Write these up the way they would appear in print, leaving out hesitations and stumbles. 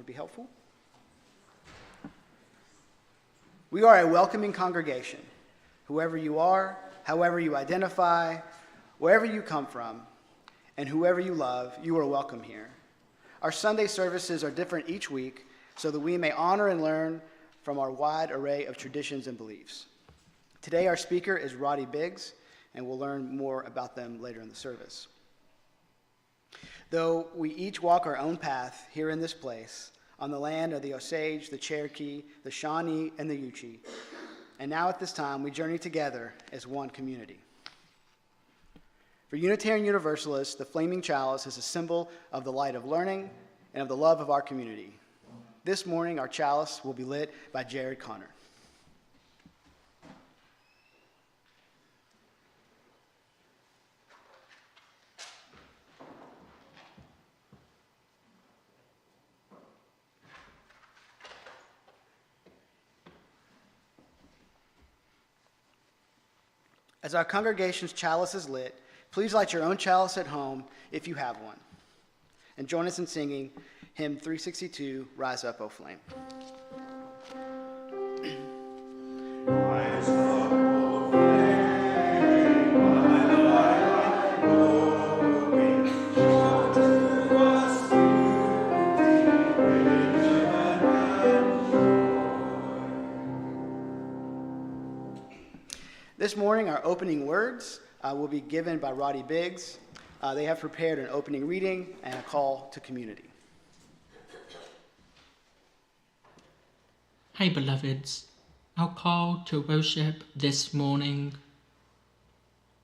would be helpful. We are a welcoming congregation. Whoever you are, however you identify, wherever you come from, and whoever you love, you are welcome here. Our Sunday services are different each week so that we may honor and learn from our wide array of traditions and beliefs. Today, our speaker is Roddy Biggs, and we'll learn more about them later in the service. Though we each walk our own path here in this place, on the land of the Osage, the Cherokee, the Shawnee, and the Yuchi, and now at this time, we journey together as one community. For Unitarian Universalists, the flaming chalice is a symbol of the light of learning and of the love of our community. This morning, our chalice will be lit by Jared Connor. As our congregation's chalice is lit, please light your own chalice at home if you have one. And join us in singing hymn 362, Rise Up, O Flame. Rise up, O flame, my light glowing, show to us beauty, vision, and joy. This morning, our opening words will be given by Roddy Biggs. They have prepared an opening reading and a call to community. Hi, beloveds. Our call to worship this morning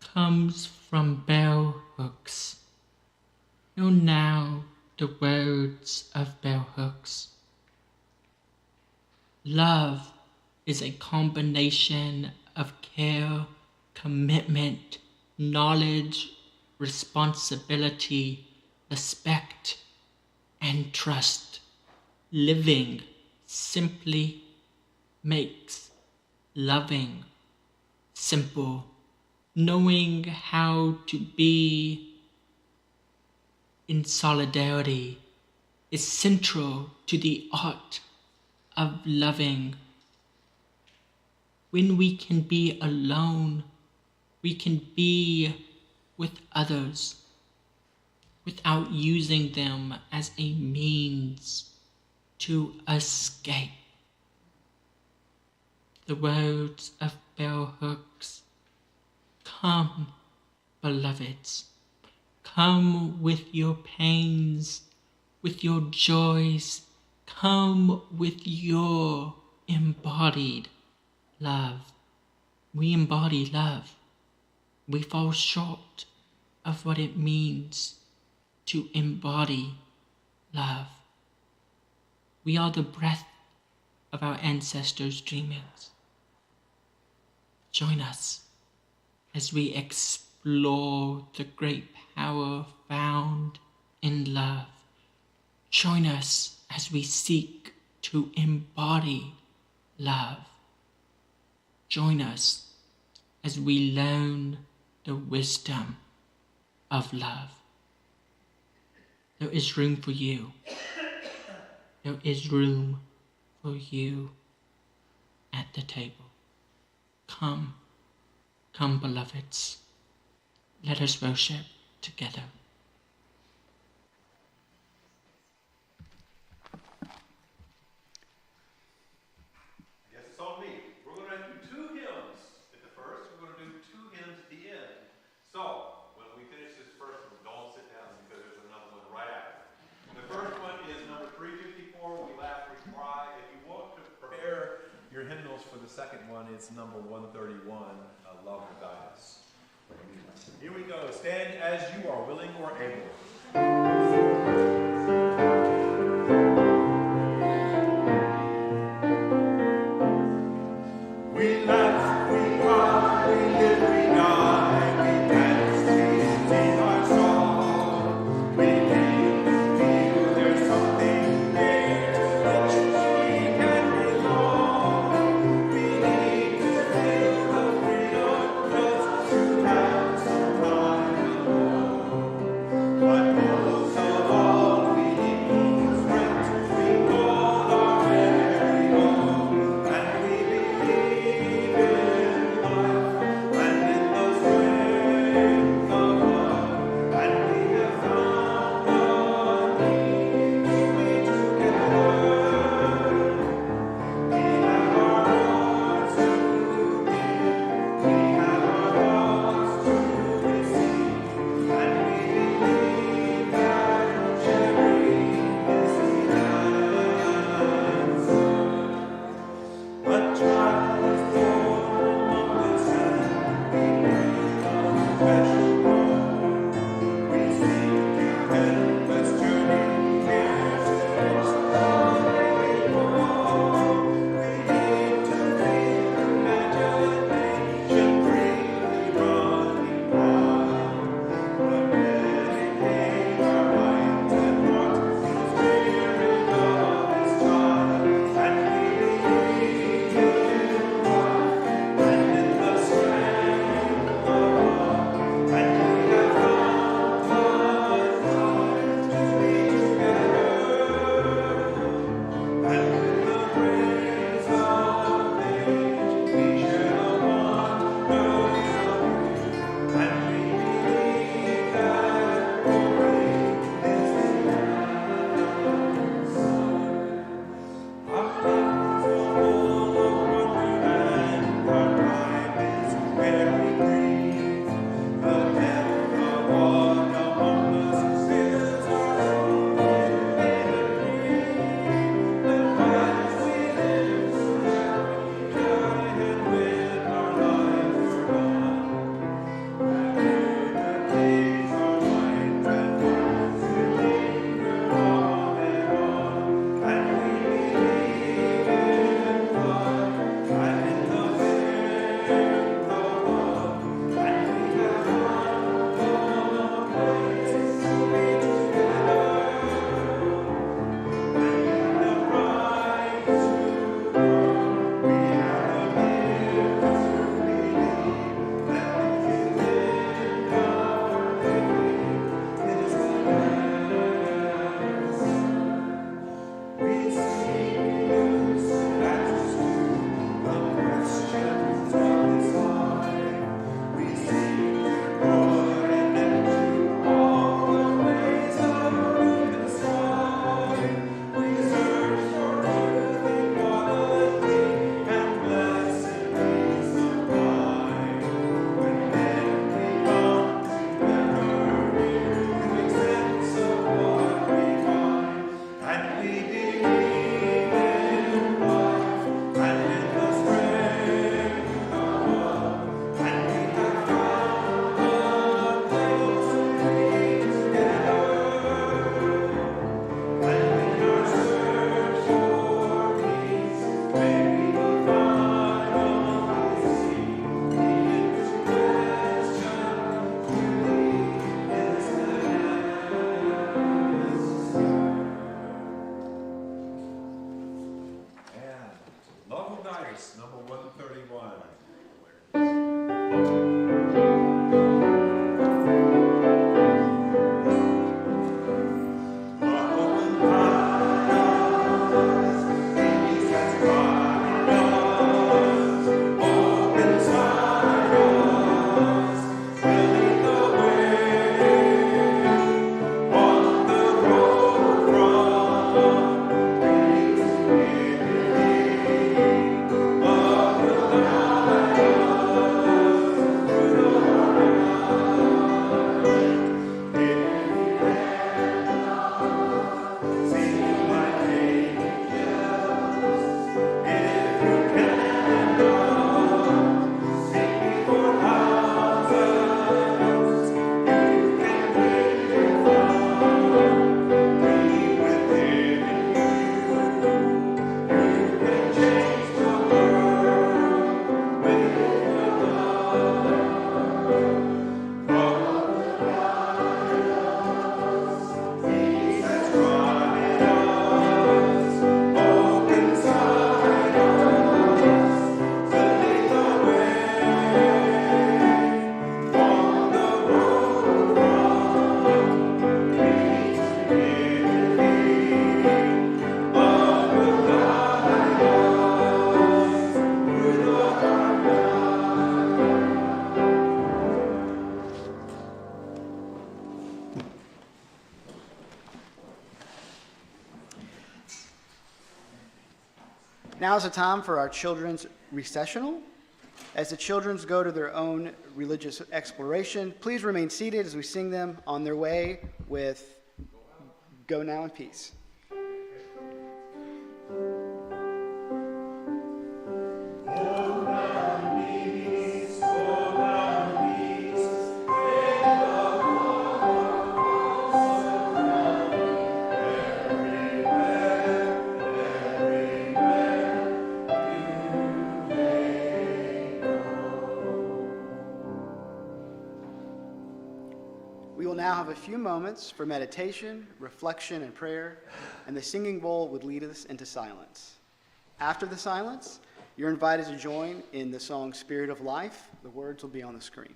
comes from bell hooks. Know now the words of bell hooks. Love is a combination of care, commitment, knowledge, responsibility, respect, and trust. Living simply makes loving simple. Knowing how to be in solidarity is central to the art of loving. When we can be alone, we can be with others without using them as a means to escape. The words of bell hooks: come, beloveds, come with your pains, with your joys, come with your embodied love. We embody love. We fall short of what it means to embody love. We are the breath of our ancestors' dreamings. Join us as we explore the great power found in love. Join us as we seek to embody love. Join us as we learn the wisdom of love. There is room for you. There is room for you at the table. Come, come, beloveds. Let us worship together. For the second one, it's number 131, Love Will Guide Us. Here we go. Stand as you are willing or able. But most of all, Dice, number 131. Now is the time for our children's recessional. As the children go to their own religious exploration, please remain seated as we sing them on their way with Go Now in Peace. We will now have a few moments for meditation, reflection, and prayer, and the singing bowl would lead us into silence. After the silence, you're invited to join in the song Spirit of Life. The words will be on the screen.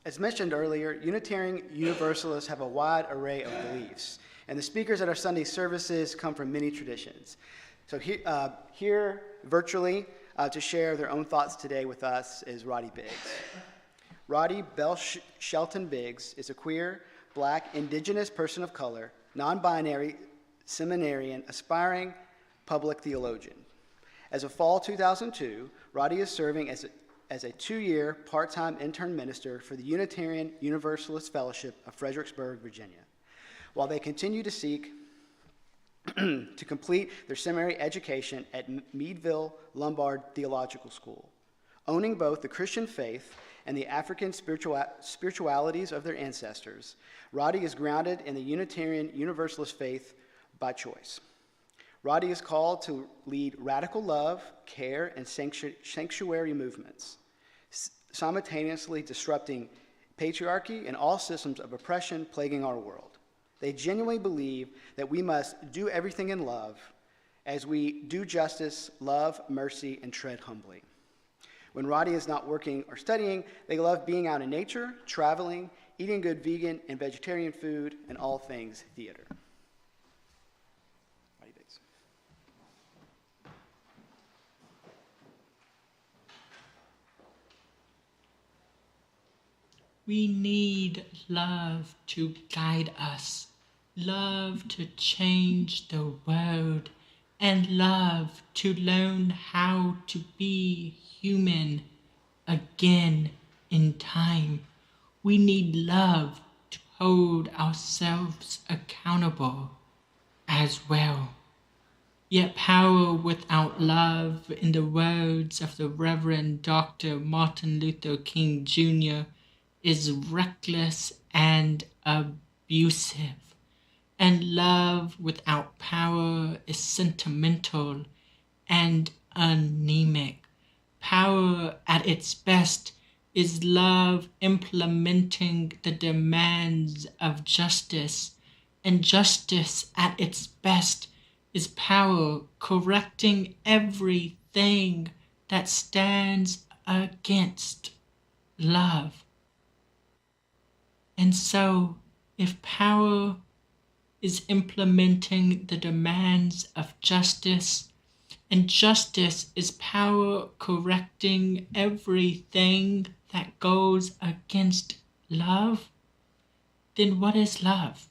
As mentioned earlier, Unitarian Universalists have a wide array of beliefs, and the speakers at our Sunday services come from many traditions. So here virtually to share their own thoughts today with us is Roddy Biggs. Roddy Bell Shelton Biggs is a queer, black, indigenous person of color, non-binary, seminarian, aspiring public theologian. As of fall 2002, Roddy is serving as a 2-year part-time intern minister for the Unitarian Universalist Fellowship of Fredericksburg, Virginia. while they continue to seek to complete their seminary education at Meadville Lombard Theological School. Owning both the Christian faith and the African spiritualities of their ancestors, Roddy is grounded in the Unitarian Universalist faith by choice. Roddy is called to lead radical love, care, and sanctuary movements, simultaneously disrupting patriarchy and all systems of oppression plaguing our world. They genuinely believe that we must do everything in love as we do justice, love, mercy, and tread humbly. When Roddy is not working or studying, they love being out in nature, traveling, eating good vegan and vegetarian food, and all things theater. Roddy Bates. We need love to guide us, love to change the world, and love to learn how to be human again in time. We need love to hold ourselves accountable as well. Yet power without love, in the words of the Reverend Dr. Martin Luther King Jr., is reckless and abusive. And love without power is sentimental and anemic. Power at its best is love implementing the demands of justice, and justice at its best is power correcting everything that stands against love. And so, if power is implementing the demands of justice, and justice is power correcting everything that goes against love, then what is love?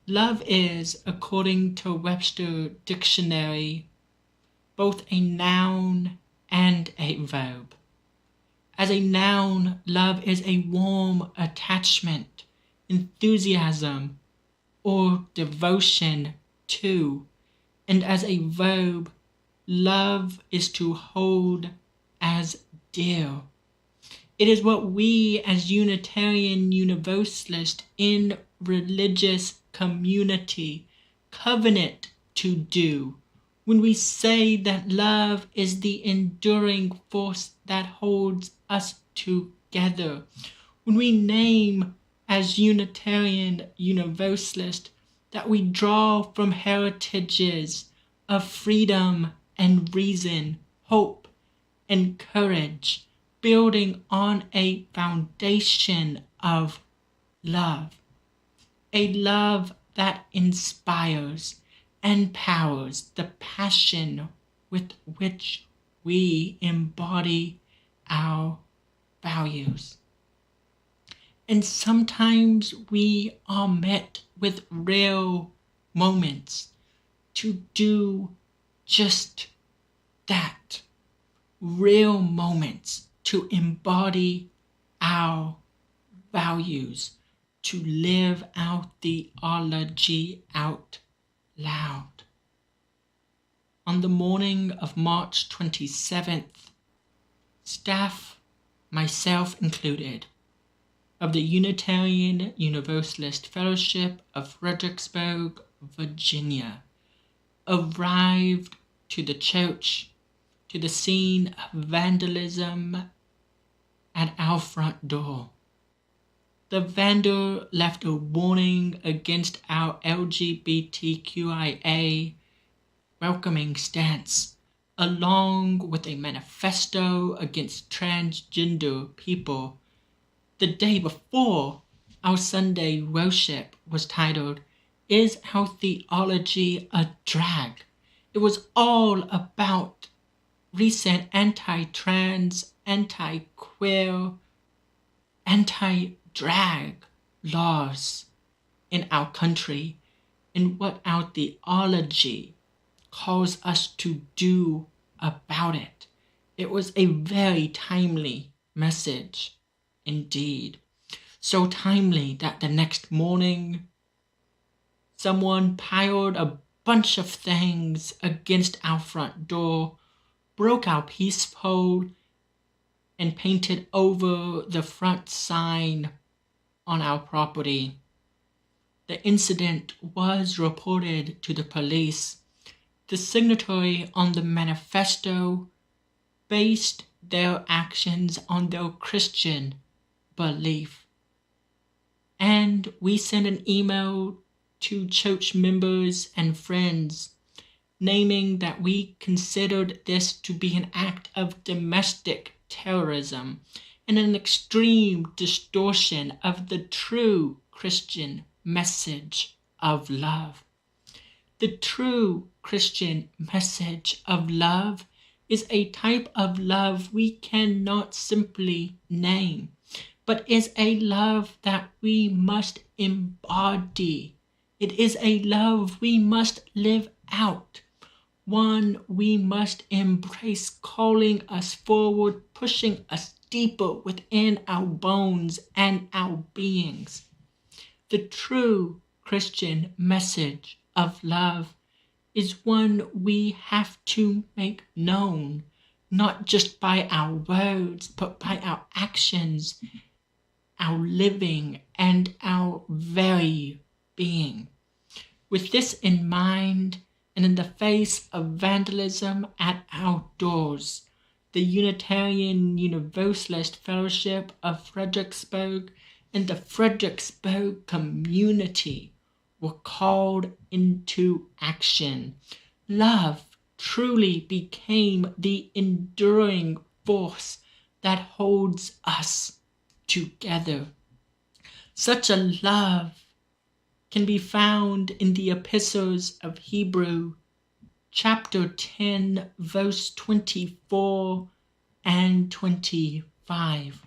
Love is, according to Webster Dictionary, both a noun and a verb. As a noun, love is a warm attachment, enthusiasm, or devotion to. And as a verb, love is to hold as dear. It is what we as Unitarian Universalist in religious community covenant to do when we say that love is the enduring force that holds us together. When we name as Unitarian Universalist that we draw from heritages of freedom and reason, hope and courage, building on a foundation of love. A love that inspires and powers the passion with which we embody our values. And sometimes we are met with real moments to do just that. Real moments to embody our values, to live out the theology out loud. On the morning of March 27th, staff, myself included, of the Unitarian Universalist Fellowship of Fredericksburg, Virginia, arrived to the church, to the scene of vandalism at our front door. The vandal left a warning against our LGBTQIA welcoming stance, along with a manifesto against transgender people. The day before, our Sunday worship was titled, "Is Our Theology a Drag?" It was all about recent anti-trans, anti-queer, anti-drag laws in our country and what our theology calls us to do about it. It was a very timely message indeed. So timely that the next morning Someone piled a bunch of things against our front door, broke our peace pole, and painted over the front sign on our property. The incident was reported to the police. The signatory on the manifesto based their actions on their Christian belief. And we sent an email to church members and friends naming that we considered this to be an act of domestic terrorism and an extreme distortion of the true Christian message of love. The true Christian message of love is a type of love we cannot simply name, but is a love that we must embody. It is a love we must live out, one we must embrace, calling us forward, pushing us deeper within our bones and our beings. The true Christian message of love is one we have to make known, not just by our words, but by our actions, our living, and our very being. With this in mind, and in the face of vandalism at our doors, the Unitarian Universalist Fellowship of Fredericksburg and the Fredericksburg community were called into action. Love truly became the enduring force that holds us together. Such a love can be found in the epistles of Hebrew, chapter 10, verse 24 and 25.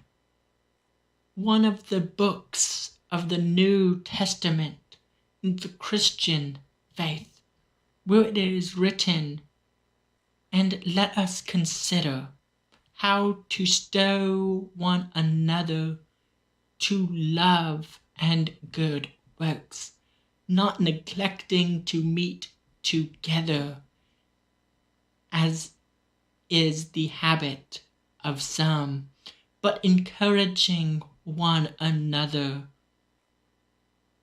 One of the books of the New Testament in the Christian faith, where it is written, "And let us consider how to stir one another to love and good works, not neglecting to meet together, as is the habit of some, but encouraging one another,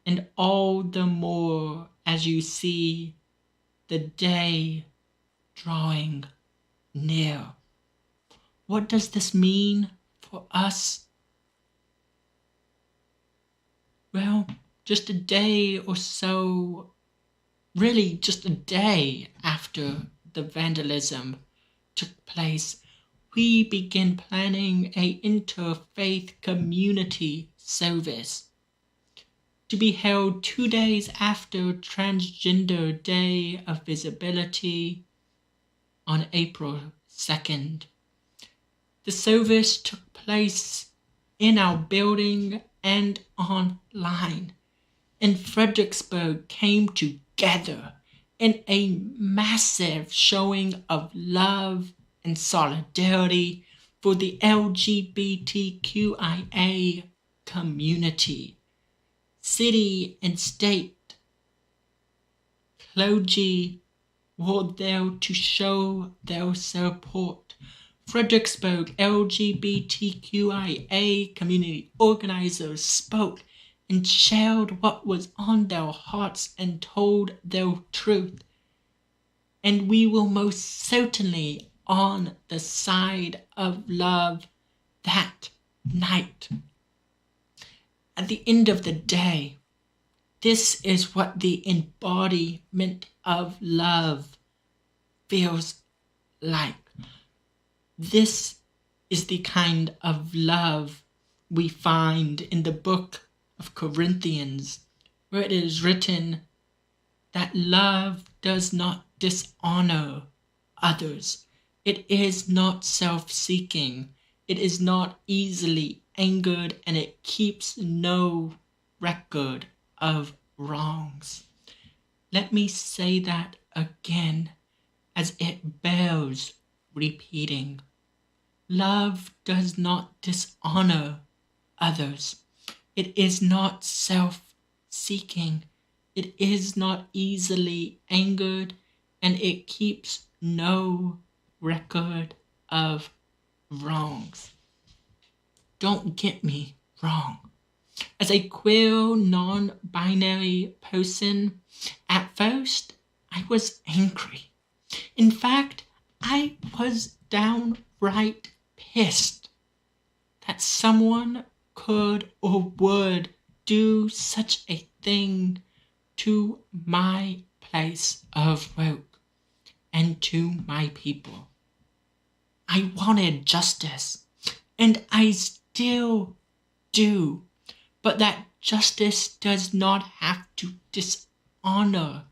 and all the more as you see the day drawing near." What does this mean for us? Well, just a day or so, really just a day after the vandalism took place, we began planning a interfaith community service to be held 2 days after Transgender Day of Visibility on April 2nd. The service took place in our building and online, and Fredericksburg came together in a massive showing of love and solidarity for the LGBTQIA community. City and state clergy were there to show their support. Fredericksburg LGBTQIA community organizers spoke and shared what was on their hearts and told their truth. And we were most certainly on the side of love that night. At the end of the day, this is what the embodiment of love feels like. This is the kind of love we find in the book of Corinthians, where it is written that love does not dishonor others. It is not self-seeking. It is not easily angered, and it keeps no record of wrongs. Let me say that again, as it bears repeating. Love does not dishonor others. It is not self-seeking. It is not easily angered, and it keeps no record of wrongs. Don't get me wrong. As a queer, non-binary person, at first, I was angry. In fact, I was downright pissed that someone could or would do such a thing to my place of work and to my people. I wanted justice, and I still do. But that justice does not have to dishonor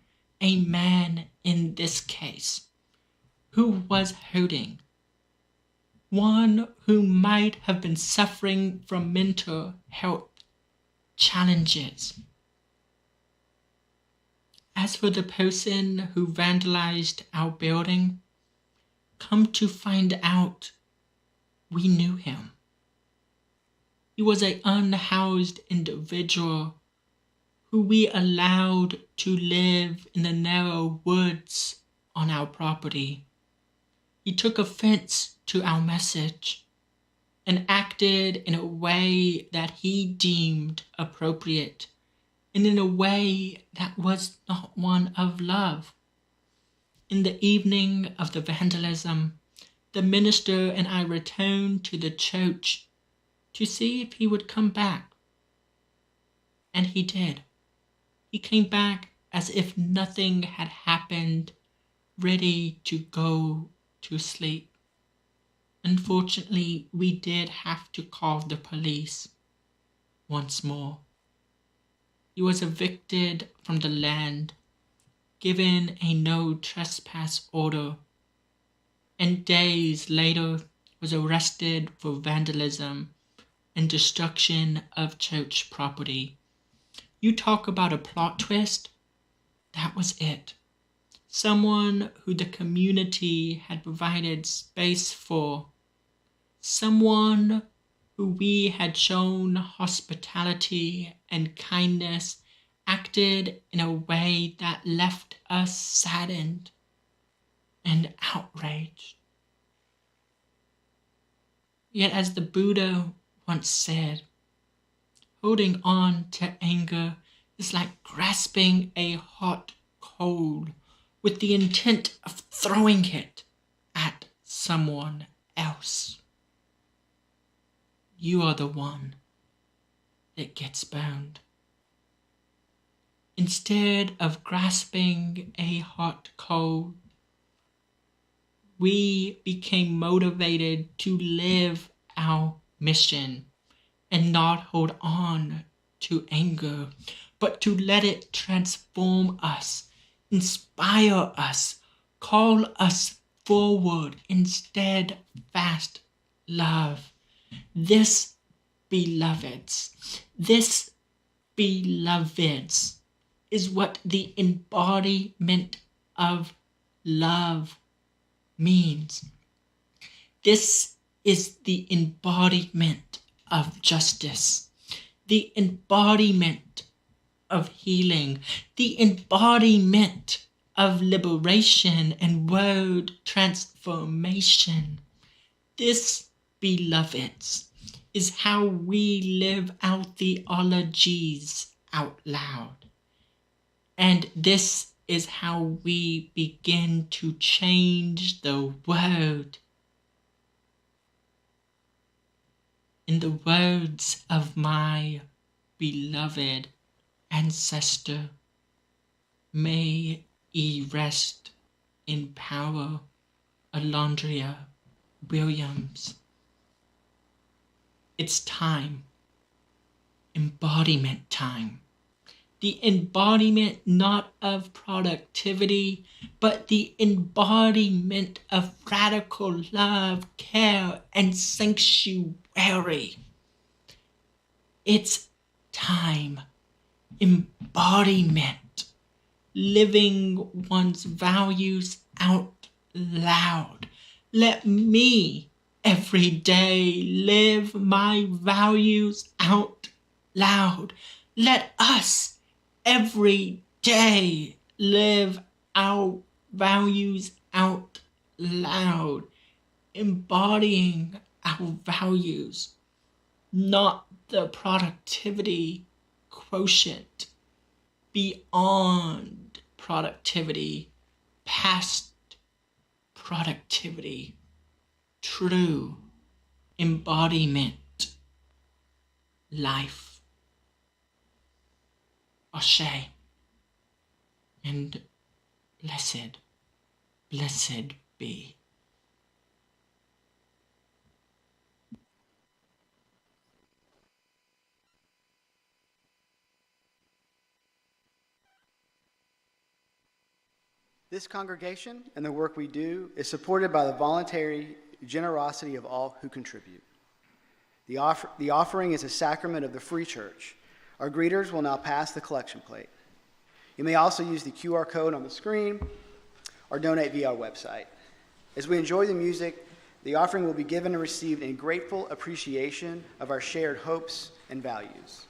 a man in this case who was hurting, one who might have been suffering from mental health challenges. As for the person who vandalized our building, come to find out, we knew him. He was an unhoused individual who we allowed to live in the narrow woods on our property. He took offense to our message and acted in a way that he deemed appropriate and in a way that was not one of love. In the evening of the vandalism, the minister and I returned to the church to see if he would come back. And he did. He came back as if nothing had happened, ready to go to sleep. Unfortunately, we did have to call the police once more. He was evicted from the land, given a no trespass order, and days later was arrested for vandalism and destruction of church property. You talk about a plot twist? That was it. Someone who the community had provided space for. Someone who we had shown hospitality and kindness acted in a way that left us saddened and outraged. Yet as the Buddha once said, holding on to anger is like grasping a hot coal with the intent of throwing it at someone else. You are the one that gets burned. Instead of grasping a hot coal, we became motivated to live our mission and not hold on to anger, but to let it transform us, inspire us, call us forward in steadfast love. This, beloveds, is what the embodiment of love means. This is the embodiment of justice, the embodiment of healing, the embodiment of liberation and word transformation. This, beloveds, is how we live our theologies out loud. And this is how we begin to change the world. In the words of my beloved ancestor, may he rest in power, Alondria Williams. It's time. Embodiment time. The embodiment not of productivity, but the embodiment of radical love, care, and sanctuary. It's time. Embodiment. Living one's values out loud. Let me every day live my values out loud. Let us every day live our values out loud, embodying our values, not the productivity quotient, beyond productivity, past productivity, true embodiment, life. Ashe. And blessed, blessed be. This congregation and the work we do is supported by the voluntary generosity of all who contribute. The offering is a sacrament of the free church. Our greeters will now pass the collection plate. You may also use the QR code on the screen or donate via our website. As we enjoy the music, the offering will be given and received in grateful appreciation of our shared hopes and values.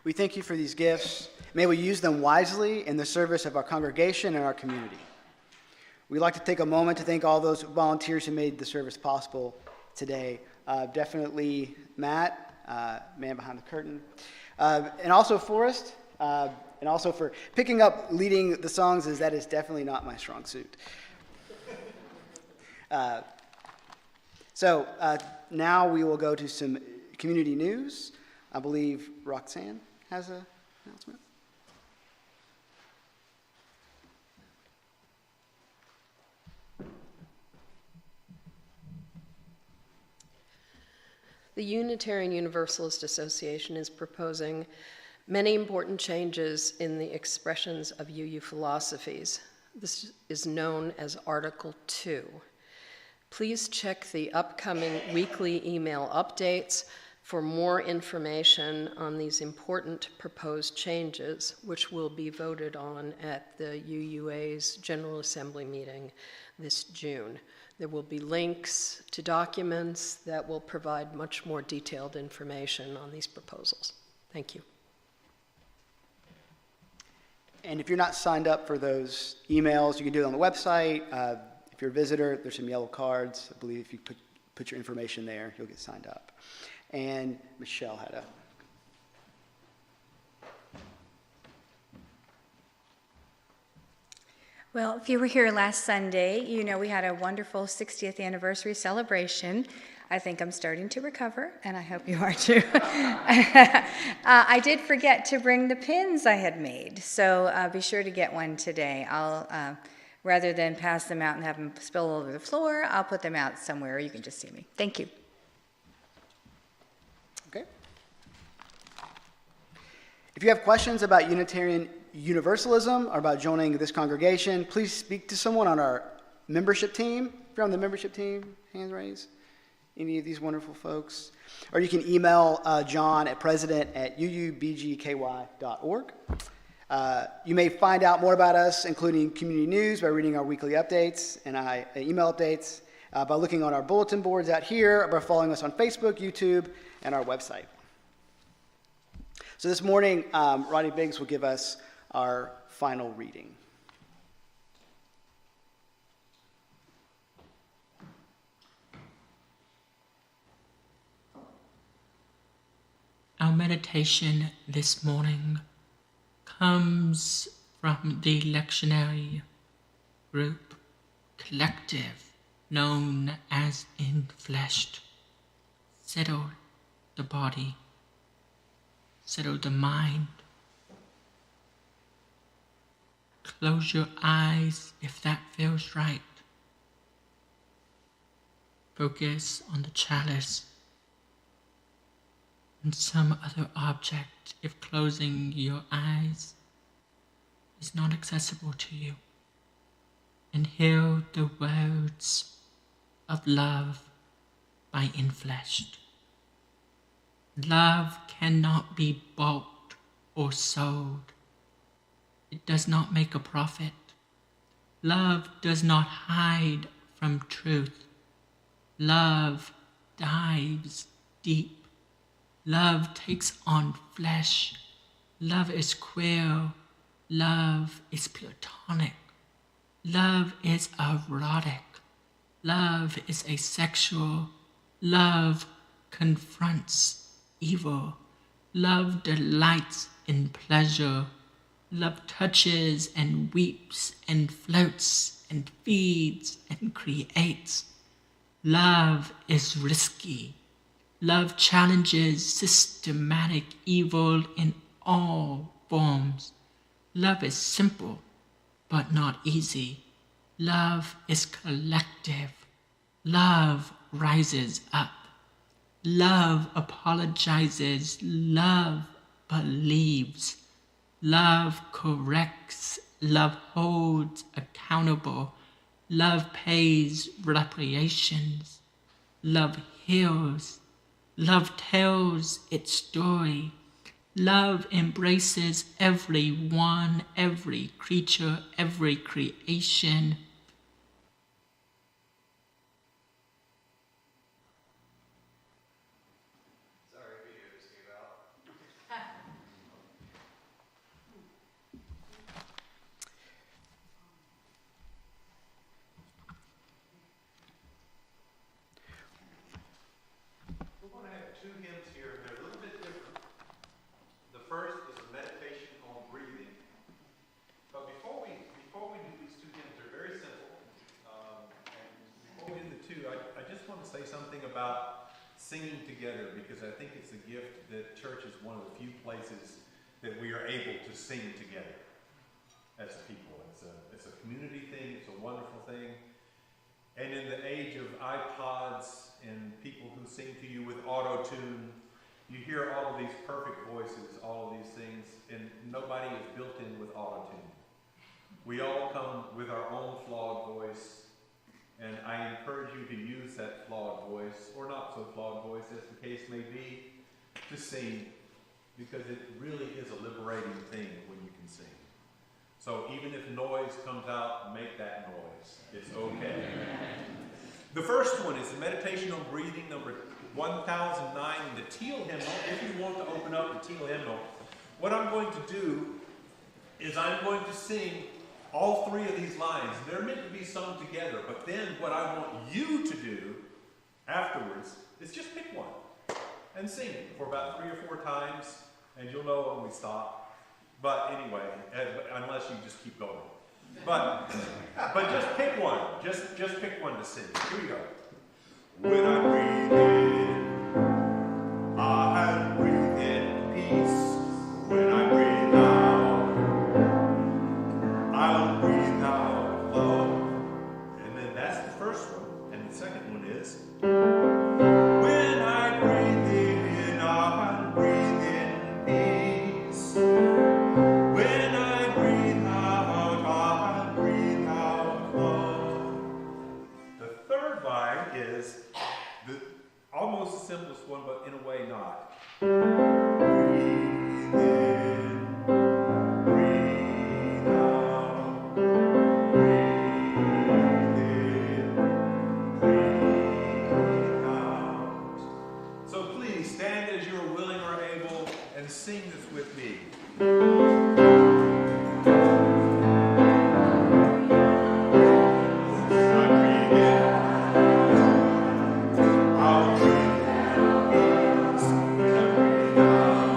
We thank you for these gifts. May we use them wisely in the service of our congregation and our community. We'd like to take a moment to thank all those volunteers who made the service possible today. Definitely Matt, man behind the curtain, and also Forrest, and also for picking up leading the songs, as that is definitely not my strong suit. So now we will go to some community news. I believe Roxanne has an announcement. The Unitarian Universalist Association is proposing many important changes in the expressions of UU philosophies. This is known as Article 2. Please check the upcoming weekly email updates for more information on these important proposed changes, which will be voted on at the UUA's General Assembly meeting this June. There will be links to documents that will provide much more detailed information on these proposals. Thank you. And if you're not signed up for those emails, you can do it on the website. If you're a visitor, there's some yellow cards. I believe if you put your information there, you'll get signed up. And Michelle had a... Well, if you were here last Sunday, you know we had a wonderful 60th anniversary celebration. I think I'm starting to recover, and I hope you are too. I did forget to bring the pins I had made, so be sure to get one today. I'll, rather than pass them out and have them spill all over the floor, I'll put them out somewhere. You can just see me. Thank you. Okay. If you have questions about Unitarian Universalism or about joining this congregation, please speak to someone on our membership team. If you're on the membership team, hands raised. Any of these wonderful folks. Or you can email John at president@uubgky.org. You may find out more about us, including community news, by reading our weekly updates and email updates, by looking on our bulletin boards out here, or by following us on Facebook, YouTube, and our website. So this morning, Roddy Biggs will give us our final reading. Our meditation this morning comes from the lectionary group collective known as Infleshed. Settle the body, settle the mind. Close your eyes if that feels right. Focus on the chalice and some other object if closing your eyes is not accessible to you. Inhale the words of love by Infleshed. Love cannot be bought or sold. It does not make a profit. Love does not hide from truth. Love dives deep. Love takes on flesh. Love is queer. Love is platonic. Love is erotic. Love is asexual. Love confronts evil. Love delights in pleasure. Love touches and weeps and floats and feeds and creates. Love is risky. Love challenges systematic evil in all forms. Love is simple, but not easy. Love is collective. Love rises up. Love apologizes. Love believes. Love corrects. Love holds accountable. Love pays reparations. Love heals. Love tells its story. Love embraces everyone, every creature, every creation. We're going to have two hymns here. They're a little bit different. The first is a meditation on breathing. But before we do these two hymns, they're very simple. And before we do the two, I just want to say something about singing together, because I think it's a gift that church is one of the few places that we are able to sing together as people. It's a community thing. It's a wonderful thing. And in the age of iPods and people who sing to you with auto-tune, you hear all of these perfect voices, all of these things, and nobody is built in with auto-tune. We all come with our own flawed voice, and I encourage you to use that flawed voice, or not so flawed voice, as the case may be, to sing, because it really is a liberating thing when you can sing. So even if noise comes out, make that noise. It's okay. The first one is the meditation on breathing, number 1009, in the teal hymnal. If you want to open up the teal hymnal, what I'm going to do is I'm going to sing all three of these lines. They're meant to be sung together, but then what I want you to do afterwards is just pick one and sing it for about 3 or 4 times, and you'll know when we stop. But anyway, unless you just keep going. But just pick one. Just pick one to sing. Here we go. When I breathe in, I breathe in peace. When I breathe out, I'll breathe out love. And then that's the first one. And the second one is, when I breathe in, I'll breathe in peace. When I breathe out, I'll breathe out love. The third line is almost the simplest one, but in a way not. Breathe in, breathe out, breathe in, breathe out. So please stand as you are willing or able and sing this with me. I'll breathe in peace when I breathe out.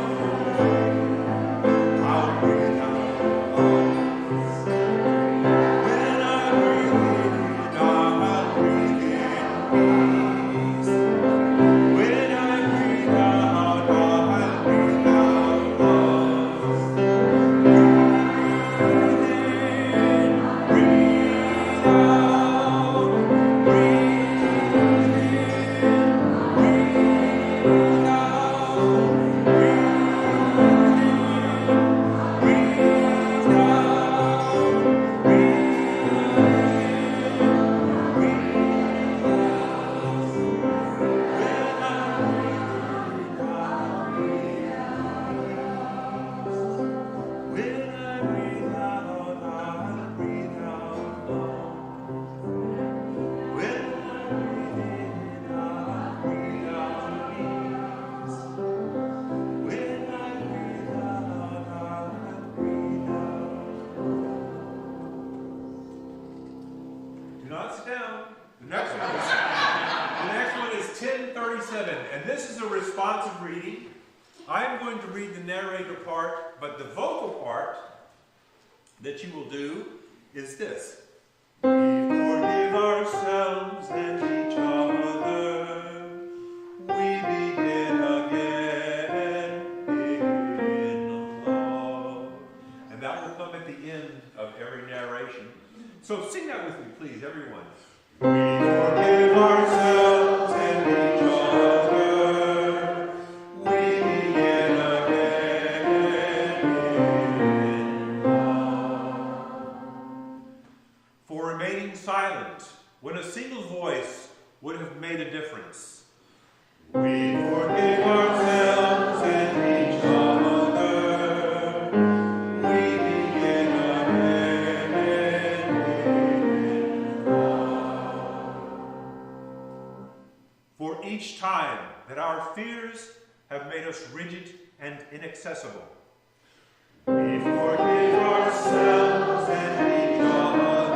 47, and this is a responsive reading. I'm going to read the narrator part, but the vocal part that you will do is this. We forgive ourselves and each other. We begin again in love. And that will come at the end of every narration. So sing that with me, please, everyone. We forgive ourselves and each other. We begin again in love. For remaining silent when a single voice would have made a difference. We forgive ourselves and each other. We begin again in love. For each time that our fears have made us rigid and inaccessible, we forgive ourselves and each other.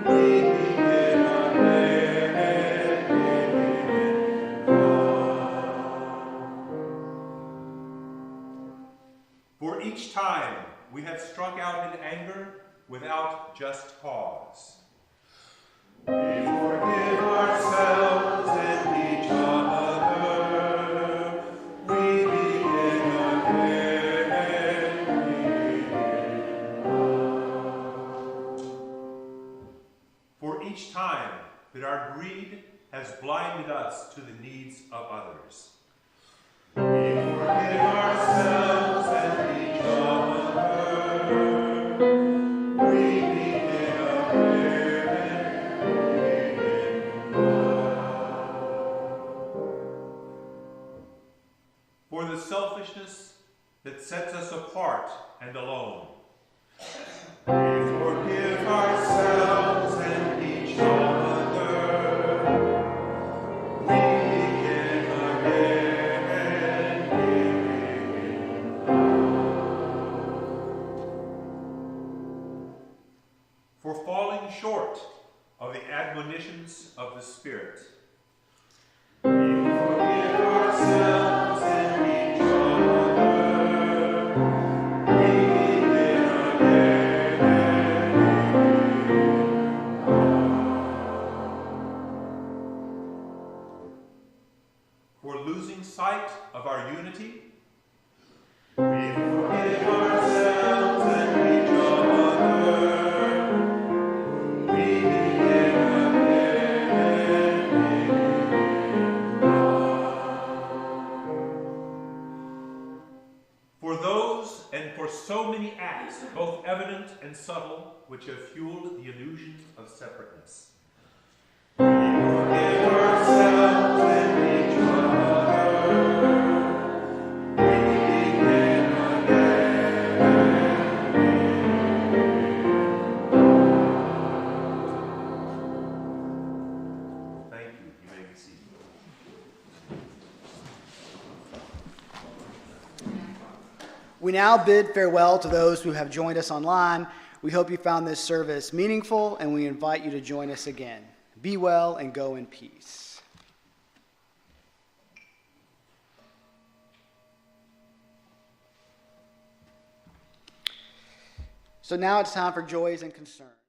We begin again in love. For each time we have struck out in anger without just cause, we forgive ourselves and each other. We begin again in love. For each time that our greed has blinded us to the needs of others, we forgive ourselves and each other. We begin again in love. For the selfishness that sets us apart and alone, we forgive ourselves and each other. We begin again in love. For falling short of the admonitions of the Spirit, we forgive ourselves and each other. We begin again in love. For losing sight of our unity, we forgive ourselves and each other. We begin again in love. For those and for so many acts, both evident and subtle, which have fueled the illusion of separateness, we forgive ourselves and each other. We begin again in love. Thank you. You may be seated. We now bid farewell to those who have joined us online. We hope you found this service meaningful, and we invite you to join us again. Be well and go in peace. So now it's time for joys and concerns.